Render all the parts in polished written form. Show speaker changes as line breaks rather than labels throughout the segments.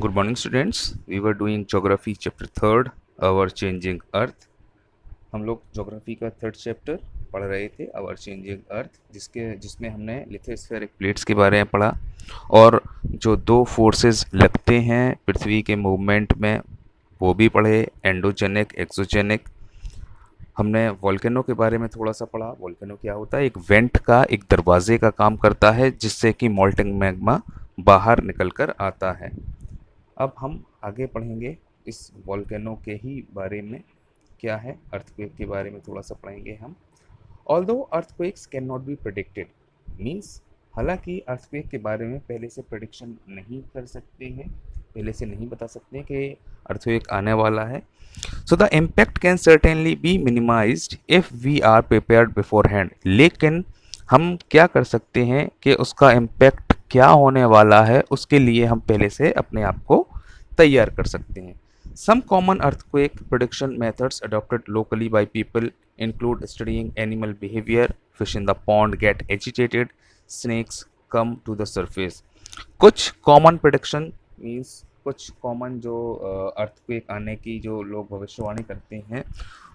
Good morning, students. We were doing Geography Chapter Third, Our Changing Earth. हम लोग geography का third chapter पढ़ रहे थे, आवर चेंजिंग अर्थ, जिसमें हमने लिथोस्फेरिक प्लेट्स के बारे में पढ़ा और जो दो फोर्सेस लगते हैं पृथ्वी के मूवमेंट में वो भी पढ़े, एंडोजेनिक, एक्सोजेनिक। हमने वोल्केनो के बारे में थोड़ा सा पढ़ा। वोल्केनो क्या होता है? एक वेंट का, एक दरवाजे का काम करता है जिससे कि मोल्टेन मैग्मा बाहर निकल कर आता है। अब हम आगे पढ़ेंगे इस वोल्केनो के ही बारे में, क्या है, अर्थक्वेक के बारे में थोड़ा सा पढ़ेंगे हम। Although earthquakes can not be predicted, means हालांकि अर्थक्वेक के बारे में पहले से प्रेडिक्शन नहीं कर सकते हैं, पहले से नहीं बता सकते हैं कि अर्थक्वेक आने वाला है। So the impact can certainly be minimised if we are prepared beforehand. लेकिन हम क्या कर सकते हैं कि उसका इम्पैक्ट क्या होने वाला है उसके लिए हम पहले से अपने आप को तैयार कर सकते हैं। Some common earthquake prediction methods adopted locally by people include studying animal behavior. Fish in the pond get agitated, snakes come to the surface. कुछ कॉमन प्रिडिक्शन मीन्स कुछ कॉमन जो अर्थक्वेक आने की जो लोग भविष्यवाणी करते हैं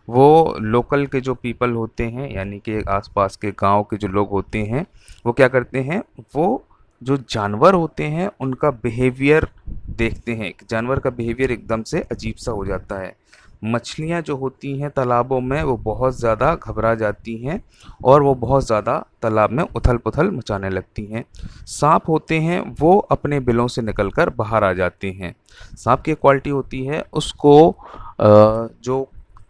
वो लोकल के जो पीपल होते हैं, यानी कि आसपास के गांव के जो लोग होते हैं, वो क्या करते हैं, वो जो जानवर होते हैं उनका बिहेवियर देखते हैं। जानवर का बिहेवियर एकदम से अजीब सा हो जाता है। मछलियाँ जो होती हैं तालाबों में वो बहुत ज़्यादा घबरा जाती हैं और वो बहुत ज़्यादा तालाब में उथल पुथल मचाने लगती हैं। सांप होते हैं वो अपने बिलों से निकलकर बाहर आ जाते हैं। सांप की क्वालिटी होती है उसको जो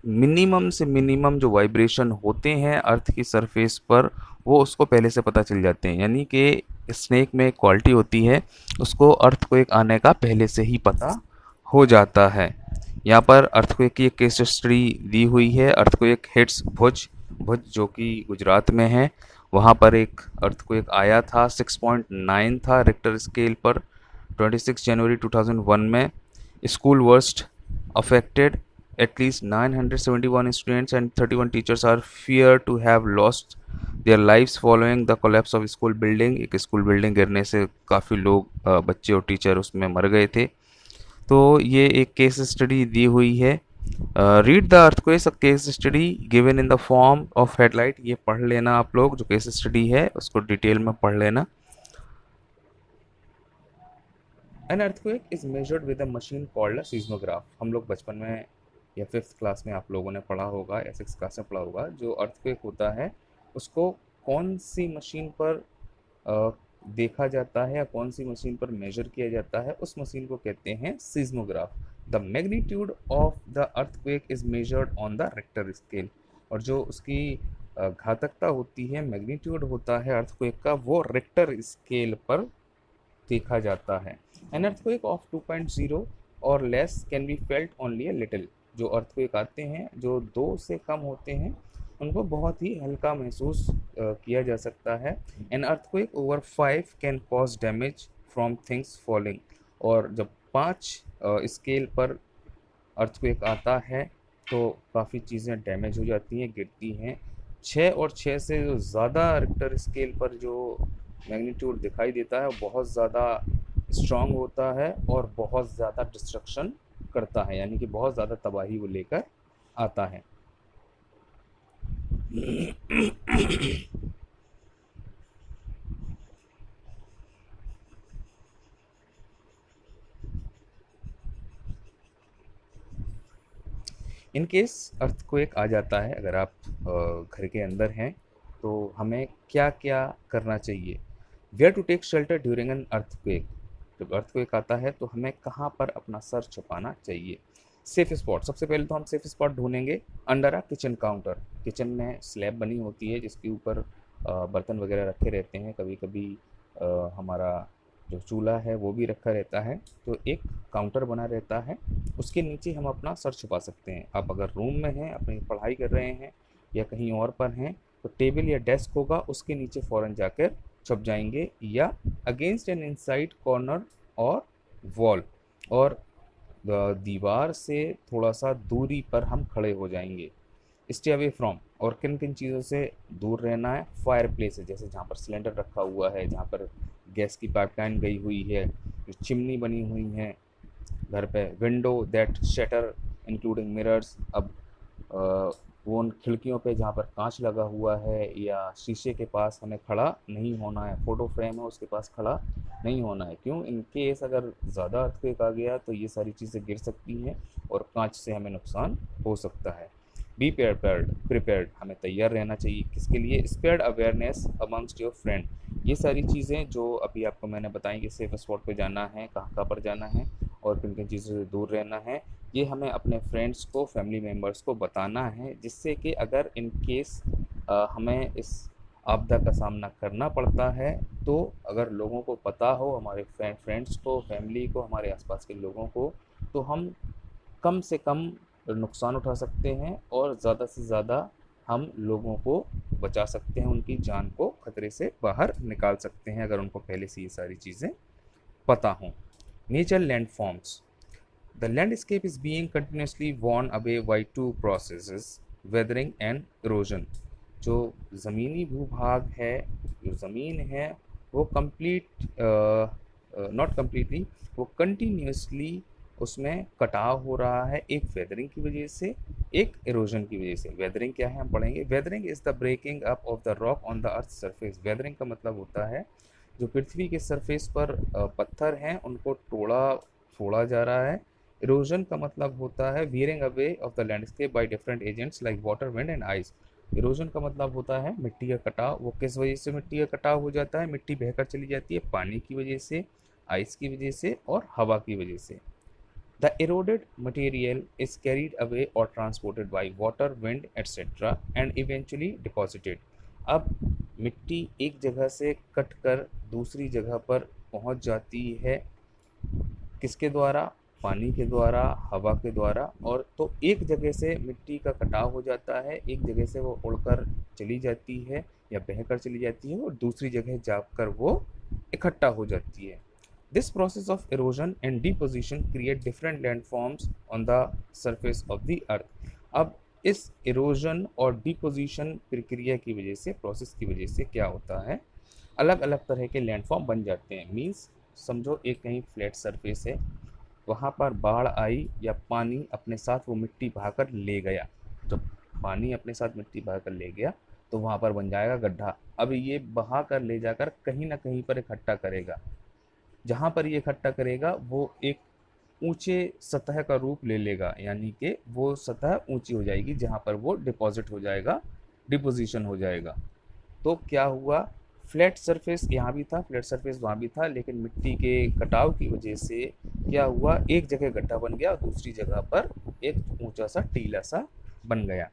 मिनिमम से मिनिमम जो वाइब्रेशन होते हैं अर्थ की सरफेस पर वो उसको पहले से पता चल जाते हैं, यानी कि स्नेक में एक क्वालिटी होती है उसको अर्थक्वेक आने का पहले से ही पता हो जाता है। यहाँ पर अर्थक्वेक की एक केस स्टडी दी हुई है। अर्थक्वेक हिट्स भुज, भुज जो कि गुजरात में है, वहाँ पर एक अर्थक्वेक आया था, 6.9 था रिक्टर स्केल पर, 26 जनवरी 2001 में। School worst affected, at least 971 students and 31 teachers are feared to have lost their lives following the collapse of school building। एक स्कूल बिल्डिंग गिरने से काफ़ी लोग, बच्चे और टीचर उसमें मर गए थे। तो ये एक केस स्टडी दी हुई है। Read the earthquake, case study given in the form of headlight. ये पढ़ लेना आप लोग, जो केस स्टडी है उसको डिटेल में पढ़ लेना। An earthquake is measured with a machine called a seismograph. हम लोग बचपन में या 5th क्लास में आप लोगों ने पढ़ा होगा या 6th क्लास में पढ़ा होगा, जो अर्थक्वेक होता है उसको कौन सी मशीन पर देखा जाता है या कौन सी मशीन पर मेजर किया जाता है, उस मशीन को कहते हैं seismograph. The magnitude of the earthquake is measured on the Richter scale. और जो उसकी घातकता होती है, मैग्नीट्यूड होता है अर्थक्वेक का, वो रिक्टर स्केल पर देखा जाता है। एन अर्थक्वेक ऑफ 2.0 और less can be felt only a little. जो अर्थक्वेक आते हैं जो 2 से कम होते हैं उनको बहुत ही हल्का महसूस किया जा सकता है। An earthquake over 5 can cause damage from things falling. और जब 5 स्केल पर अर्थक्वेक आता है तो काफ़ी चीज़ें डैमेज हो जाती हैं, गिरती हैं। 6 और 6 से जो ज़्यादा रिक्टर स्केल पर जो मैग्नीट्यूड दिखाई देता है वो बहुत ज़्यादा स्ट्रांग होता है और बहुत ज़्यादा डिस्ट्रक्शन करता है, यानी कि बहुत ज़्यादा तबाही वो लेकर आता है। इन केस अर्थक्वेक आ जाता है, अगर आप घर के अंदर हैं तो हमें क्या क्या करना चाहिए। Where to take shelter during an earthquake. जब अर्थक्वेक आता है तो हमें कहाँ पर अपना सर छुपाना चाहिए। सेफ स्पॉट, सबसे पहले तो हम सेफ स्पॉट ढूंढेंगे under a kitchen counter. Kitchen में स्लैब बनी होती है जिसके ऊपर बर्तन वगैरह रखे रहते हैं, कभी कभी हमारा जो चूल्हा है वो भी रखा रहता है, तो एक काउंटर बना रहता है, उसके नीचे हम अपना सर छुपा सकते हैं। आप अगर रूम में हैं, अपनी पढ़ाई कर रहे हैं या कहीं और पर हैं, तो टेबल या डेस्क होगा उसके नीचे फ़ौरन जाकर छुप जाएंगे, या अगेंस्ट एन इनसाइड कॉर्नर और वॉल, और दीवार से थोड़ा सा दूरी पर हम खड़े हो जाएंगे। स्टे अवे फ्रॉम, और किन किन चीज़ों से दूर रहना है। फायर प्लेस है, जैसे जहाँ पर सिलेंडर रखा हुआ है, जहाँ पर गैस की पाइपलाइन गई हुई है, जो चिमनी बनी हुई हैं, घर पे window that shutter including mirrors, अब वो उन खिड़कियों पे जहाँ पर कांच लगा हुआ है या शीशे के पास हमें खड़ा नहीं होना है, फोटो फ्रेम है उसके पास खड़ा नहीं होना है। क्यों? इन केस अगर ज़्यादा अर्थक्वेक आ गया तो ये सारी चीज़ें गिर सकती हैं और कांच से हमें नुकसान हो सकता है। बी प्रिपेयर्ड, हमें तैयार रहना चाहिए। किसके लिए? Spared awareness amongst your friend, ये सारी चीज़ें जो अभी आपको मैंने बताई कि सेफ स्पॉट पे जाना है, कहाँ कहाँ पर जाना है और किन किन चीज़ों से दूर रहना है, ये हमें अपने फ्रेंड्स को, फैमिली मेम्बर्स को बताना है, जिससे कि अगर इन केस हमें इस आपदा का सामना करना पड़ता है तो अगर लोगों को पता हो, हमारे फ्रेंड्स को, फैमिली को, हमारे आसपास के लोगों को, तो हम कम से कम नुकसान उठा सकते हैं और ज़्यादा से ज़्यादा हम लोगों को बचा सकते हैं, उनकी जान को खतरे से बाहर निकाल सकते हैं अगर उनको पहले से ये सारी चीज़ें पता हों। Nature landforms, the landscape is being continuously worn away by two processes, weathering and erosion। जो ज़मीनी भूभाग है, जो ज़मीन है, वो नॉट कम्प्लीटली, वो कंटिन्यूसली उसमें कटाव हो रहा है, एक वेदरिंग की वजह से, एक इरोजन की वजह से। वेदरिंग क्या है हम पढ़ेंगे। Weathering is the breaking up of the rock on the earth surface. Weathering का मतलब होता है जो पृथ्वी के सरफेस पर पत्थर हैं उनको तोड़ा फोड़ा जा रहा है। इरोजन का मतलब होता है wearing away of the landscape by different agents like water, wind and ice. Erosion का मतलब होता है मिट्टी का कटाव। वो किस वजह से मिट्टी का कटाव हो जाता है? मिट्टी बहकर चली जाती है पानी की वजह से, आइस की वजह से और हवा की वजह से। The eroded material is carried away or transported by water, wind, etc. and eventually deposited। अब मिट्टी एक जगह से कट कर दूसरी जगह पर पहुंच जाती है, किसके द्वारा? पानी के द्वारा, हवा के द्वारा। और तो एक जगह से मिट्टी का कटाव हो जाता है, एक जगह से वो उड़कर चली जाती है या बहकर चली जाती है और दूसरी जगह जाकर वो इकट्ठा हो जाती है। This process of erosion and deposition create different landforms on the surface of the earth। अब इस erosion और deposition प्रक्रिया की वजह से, प्रोसेस की वजह से क्या होता है? अलग अलग तरह के लैंडफॉर्म बन जाते हैं। मीन्स समझो एक कहीं फ्लैट सरफेस है, वहाँ पर बाढ़ आई या पानी अपने साथ वो मिट्टी बहाकर ले गया। जब पानी अपने साथ मिट्टी बहाकर ले गया तो वहाँ पर बन जाएगा गड्ढा। अब ये बहा कर ले जाकर कहीं ना कहीं पर इकट्ठा करेगा। जहाँ पर ये इकट्ठा करेगा वो एक ऊंचे सतह का रूप ले लेगा, यानी कि वो सतह ऊंची हो जाएगी जहाँ पर वो डिपॉजिट हो जाएगा, डिपोजिशन हो जाएगा। तो क्या हुआ? फ्लैट सरफेस यहाँ भी था, फ्लैट सरफेस वहाँ भी था, लेकिन मिट्टी के कटाव की वजह से क्या हुआ? एक जगह गड्ढा बन गया और दूसरी जगह पर एक ऊंचा सा टीला सा बन गया।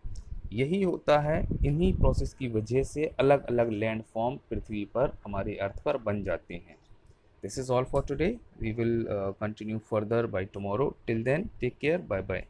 यही होता है, इन्हीं प्रोसेस की वजह से अलग अलग लैंड फॉर्म पृथ्वी पर, हमारे अर्थ पर बन जाते हैं। This is all for today. We will continue further by tomorrow. Till then, take care. Bye bye.